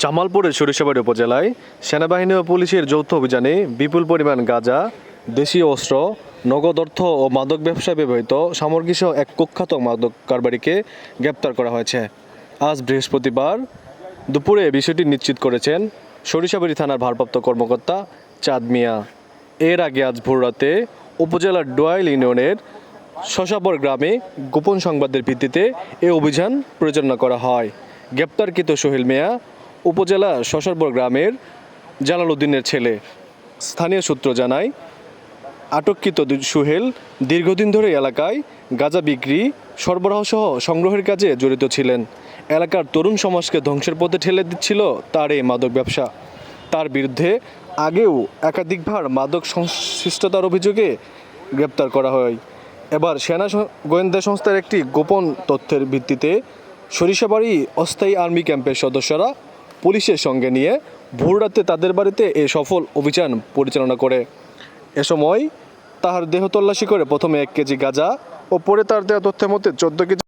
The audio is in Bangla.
জামালপুরের সরিষাবাড়ী উপজেলায় সেনাবাহিনী ও পুলিশের যৌথ অভিযানে বিপুল পরিমাণ গাঁজা, দেশীয় অস্ত্র, নগদ অর্থ ও মাদক ব্যবসায় ব্যবহৃত সামগ্রীসহ এক কুখ্যাত মাদক কারবারিকে গ্রেপ্তার করা হয়েছে। আজ বৃহস্পতিবার দুপুরে বিষয়টি নিশ্চিত করেছেন সরিষাবাড়ী থানার ভারপ্রাপ্ত কর্মকর্তা চাঁদ মিয়া। এর আগে আজ ভোররাতে উপজেলার ডোয়াইল ইউনিয়নের শশাবর গ্রামে গোপন সংবাদের ভিত্তিতে এ অভিযান পরিচালনা করা হয়। গ্রেপ্তারকৃত সোহেল মিয়া উপজেলা শশাবর গ্রামের জালাল উদ্দিনের ছেলে। স্থানীয় সূত্র জানায়, আটককৃত সোহেল দীর্ঘদিন ধরে এলাকায় গাঁজা বিক্রি, সরবরাহ সহ সংগ্রহের কাজে জড়িত ছিলেন। এলাকার তরুণ সমাজকে ধ্বংসের পথে ঠেলে দিচ্ছিল তার এই মাদক ব্যবসা। তার বিরুদ্ধে আগেও একাধিকবার মাদক সংশ্লিষ্টতার অভিযোগে গ্রেপ্তার করা হয়। এবার সেনা গোয়েন্দা সংস্থার একটি গোপন তথ্যের ভিত্তিতে সরিষাবাড়ী অস্থায়ী আর্মি ক্যাম্পের সদস্যরা পুলিশের সঙ্গে নিয়ে ভোররাতে তাদের বাড়িতে এ সফল অভিযান পরিচালনা করে। এ সময় তার দেহ তল্লাশি করে প্রথমে 1 কেজি গাঁজা ও পরে তার দেওয়া তথ্যের মধ্যে 14 কেজি